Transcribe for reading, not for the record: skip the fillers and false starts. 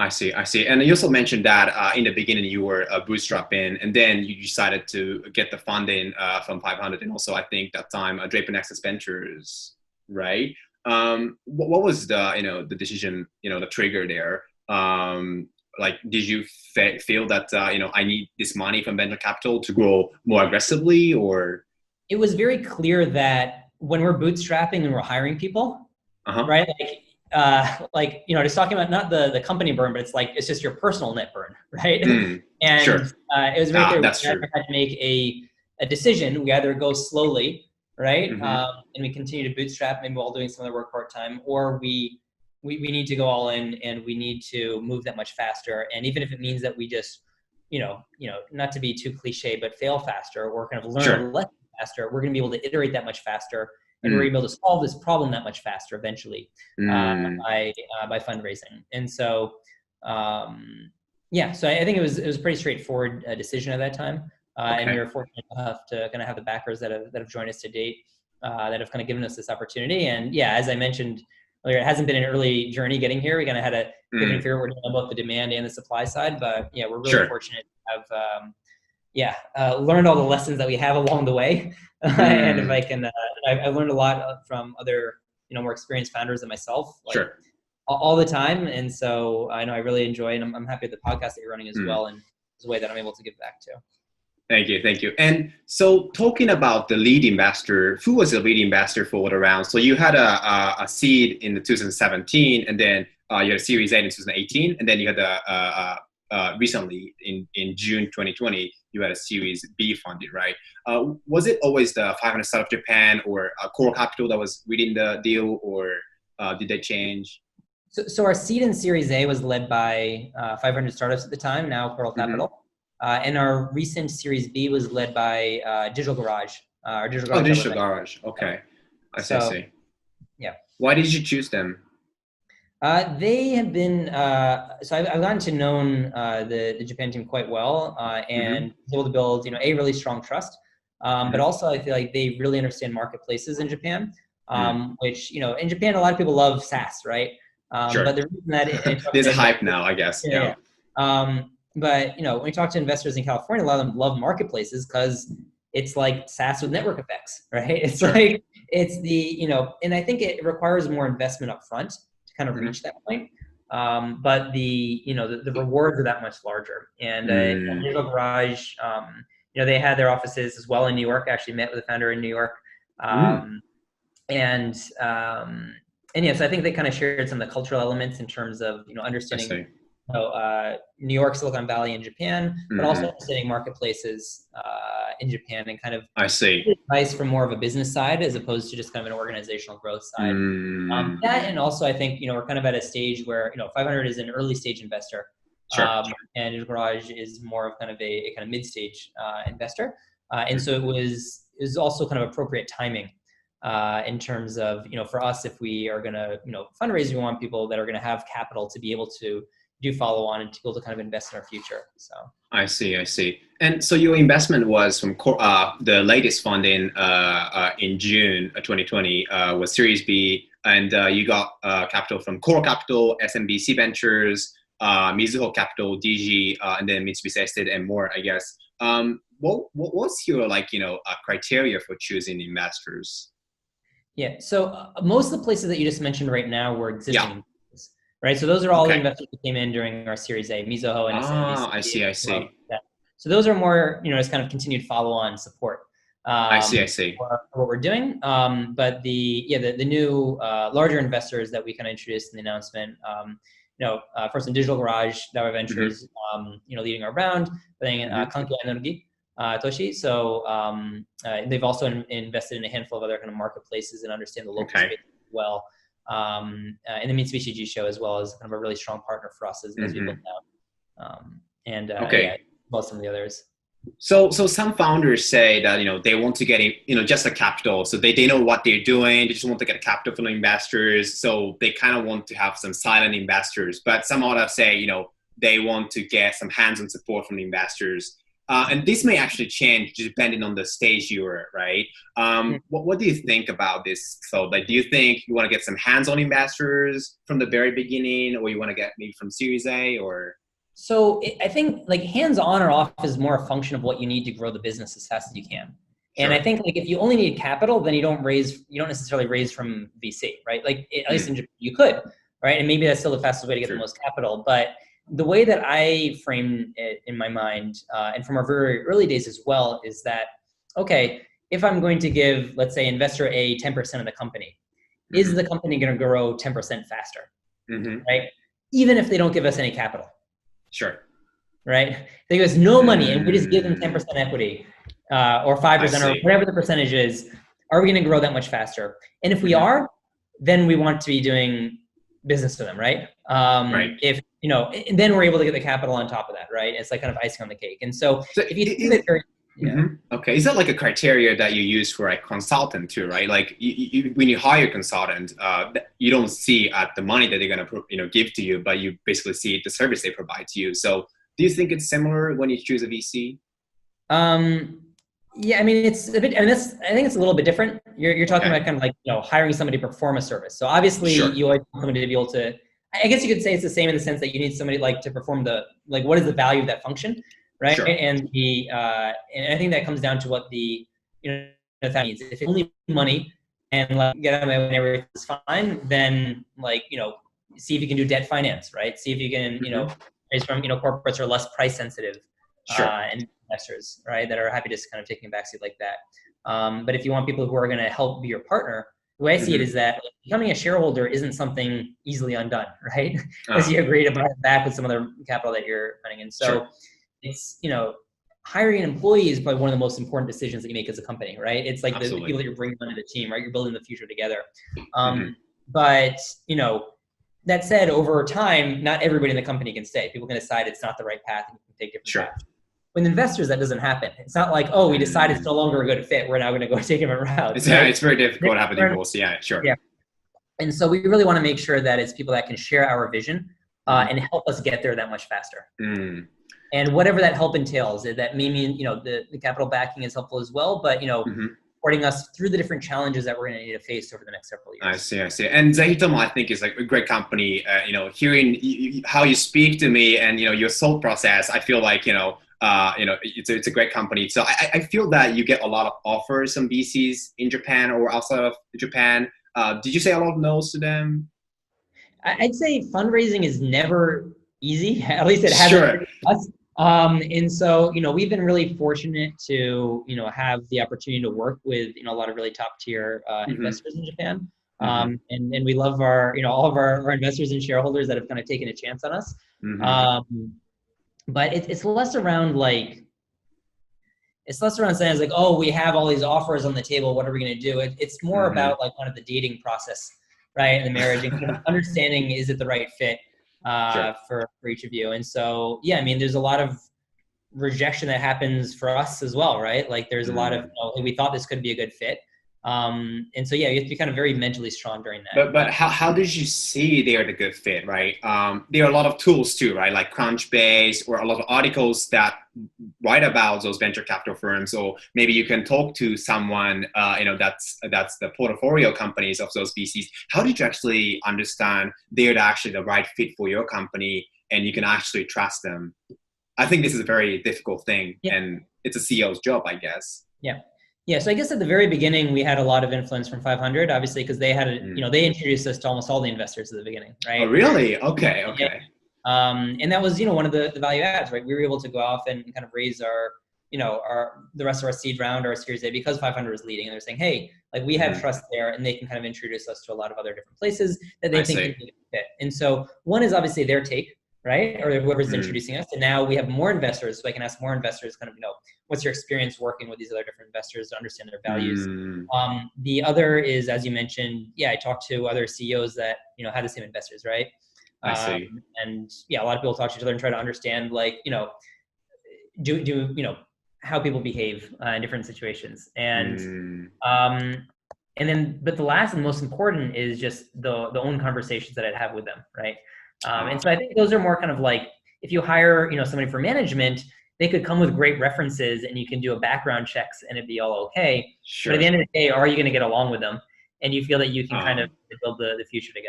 I see, I see. And you also mentioned that in the beginning you were bootstrapping, and then you decided to get the funding from 500, and also I think that time Draper Nexus Ventures, right? What was the the decision, the trigger there? Like, did you feel that I need this money from venture capital to grow more aggressively, or? It was very clear that when we're bootstrapping and we're hiring people, right? Like, just talking about not the company burn, but it's just your personal net burn, right? And sure. It was very clear That's we true. had to make a decision. We either go slowly, right? And we continue to bootstrap, maybe while doing some of the work part-time, or we need to go all in and we need to move that much faster. And even if it means that we just, not to be too cliche, but fail faster or kind of learn a lesson faster, we're going to be able to iterate that much faster. And we're able to solve this problem that much faster eventually by fundraising. And so, so I think it was a pretty straightforward decision at that time. And we were fortunate enough to kind of have the backers that have joined us to date, that have kind of given us this opportunity. And as I mentioned earlier, it hasn't been an early journey getting here. We kind of had a different figure we're doing on both the demand and the supply side, but we're really fortunate to have learned all the lessons that we have along the way. And if I can, I've learned a lot from other, more experienced founders than myself, all the time. And so I know I really enjoy, and I'm happy with the podcast that you're running as well. And it's a way that I'm able to give back to. Thank you. Thank you. And so talking about the lead investor, who was the lead investor for the round? So you had a seed in the 2017, and then you had a Series A in 2018, and then you had recently in June 2020, you had a Series B funded, right? Was it always the 500 Startup Japan or Core Capital that was within the deal, or did they change? So our seed and Series A was led by 500 startups at the time, now Coral Capital. And our recent Series B was led by Digital Garage. Digital Garage. Okay. I see. Yeah. Why did you choose them? They have been, so I've gotten to know the Japan team quite well, and was able to build, a really strong trust. But also I feel like they really understand marketplaces in Japan, which, in Japan, a lot of people love SaaS, right? But the reason that there's a hype now, I guess. But, when we talk to investors in California, a lot of them love marketplaces because it's like SaaS with network effects, right? It's like, it's the, and I think it requires more investment up front to kind of reach that point. But the rewards are that much larger. And Digital Garage, they had their offices as well in New York. I actually met with the founder in New York. So I think they kind of shared some of the cultural elements in terms of, understanding New York, Silicon Valley, and Japan, but also understanding marketplaces in Japan, and kind of advice from more of a business side as opposed to just kind of an organizational growth side. That, and also I think we're kind of at a stage where 500 is an early stage investor, and Digital Garage is more of kind of a kind of mid stage investor, and so it was also kind of appropriate timing. In terms of, for us, if we are going to, fundraise, we want people that are going to have capital to be able to do follow on and to be able to kind of invest in our future. So I see. And so your investment was from the latest funding in June 2020 was Series B, and you got capital from Core Capital, SMBC Ventures, Mizuho Capital, DG, and then Mitsubishi Estate and more, I guess. What's your criteria for choosing investors? Yeah, so most of the places that you just mentioned right now were existing investors, right? So those are all the investors that came in during our Series A, Mizuho and SMBC. I see. So those are more, just kind of continued follow-on support. I see. For what we're doing. But the new larger investors that we kind of introduced in the announcement, first in Digital Garage, Dawa Ventures, leading our round, but then Kanki Energy. Toshi. So they've also invested in a handful of other kind of marketplaces and understand the local space well. And the Mitsubishi G-Show as well as kind of a really strong partner for us as we build out. Well, some of the others. So some founders say that they want to get just a capital, so they know what they're doing. They just want to get capital from the investors, so they kind of want to have some silent investors. But some others say they want to get some hands-on support from the investors. And this may actually change depending on the stage you were, right? What do you think about this? So, like, do you think you want to get some hands-on investors from the very beginning, or you want to get maybe from Series A, or? So I think like hands-on or off is more a function of what you need to grow the business as fast as you can. And I think like if you only need capital, then you don't necessarily raise from VC, right? Like at least in Japan, you could, right? And maybe that's still the fastest way to get the most capital. But the way that I frame it in my mind, and from our very early days as well, is that, okay, if I'm going to give, let's say, investor A 10% of the company, is the company going to grow 10% faster, right? Even if they don't give us any capital. Sure. Right? They give us no money and we just give them 10% equity or 5% or whatever the percentage is. Are we going to grow that much faster? And if we are, then we want to be doing business with them, right? If, and then we're able to get the capital on top of that, right? It's like kind of icing on the cake. And so if you think that very, okay. Is that like a criteria that you use for a consultant too, right? Like when you hire a consultant, you don't see the money that they're going to, give to you, but you basically see the service they provide to you. So do you think it's similar when you choose a VC? Yeah, I mean, it's a bit, and I think it's a little bit different. You're talking about kind of like, hiring somebody to perform a service. So obviously you always want somebody to be able to, I guess you could say it's the same in the sense that you need somebody like to perform what is the value of that function, right? Sure. And and I think that comes down to what that means. If it's only money and like get out and everything's fine, then see if you can do debt finance, right? See if you can, raise from, corporates are less price sensitive. And investors, right, that are happy to kind of take a backseat like that. But if you want people who are going to help be your partner, the way I see it is that becoming a shareholder isn't something easily undone, right? As you agree to buy it back with some other capital that you're putting in. So it's, hiring an employee is probably one of the most important decisions that you make as a company, right? It's like the people that you're bringing onto the team, right? You're building the future together. But, that said, over time, not everybody in the company can stay. People can decide it's not the right path and you can take different paths. With investors, that doesn't happen. It's not like, oh, we decided it's no longer a good fit. We're now going to go take a different route. It's very difficult to have a divorce. Yeah, sure. Yeah. And so we really want to make sure that it's people that can share our vision and help us get there that much faster. And whatever that help entails, that may mean, the capital backing is helpful as well, but, supporting us through the different challenges that we're going to need to face over the next several years. I see. And Zehitomo, I think, is like a great company. Hearing how you speak to me and, your thought process, I feel like, it's a great company. So I feel that you get a lot of offers from VCs in Japan or outside of Japan. Did you say a lot of no's to them? I'd say fundraising is never easy. At least it hasn't been for us. And so, we've been really fortunate to, have the opportunity to work with, a lot of really top tier investors in Japan. And we love our, all of our investors and shareholders that have kind of taken a chance on us. But it's less around saying like, oh, we have all these offers on the table. What are we going to do? It's more about like kind of the dating process, right? And the marriage and kind of understanding, is it the right fit for each of you? And so, yeah, I mean, there's a lot of rejection that happens for us as well, right? Like there's a lot of, we thought this could be a good fit. And so, yeah, you have to be kind of very mentally strong during that. But how did you see they are the good fit, right? There are a lot of tools too, right? Like Crunchbase or a lot of articles that write about those venture capital firms, or maybe you can talk to someone, that's the portfolio companies of those VCs. How did you actually understand they're actually the right fit for your company and you can actually trust them? I think this is a very difficult thing, and it's a CEO's job, I guess. Yeah, so I guess at the very beginning, we had a lot of influence from 500, obviously, because they had, they introduced us to almost all the investors at the beginning, right? Oh, really? Okay. And that was, one of the value adds, right? We were able to go off and kind of raise our, the rest of our seed round, our Series A, because 500 was leading, and they're saying, hey, like we have trust there, and they can kind of introduce us to a lot of other different places that they think can be a fit. And so one is obviously their take, right? Or whoever's introducing us. And now we have more investors, so I can ask more investors kind of, what's your experience working with these other different investors to understand their values? The other is, as you mentioned, I talked to other CEOs that, had the same investors, right? I see. And a lot of people talk to each other and try to understand, like, how people behave in different situations. And then, but the last and most important is just the own conversations that I'd have with them, right? And so I think those are more kind of like, if you hire, somebody for management, they could come with great references and you can do a background checks and it'd be all okay. Sure. But at the end of the day, are you going to get along with them? And you feel that you can kind of build the future together.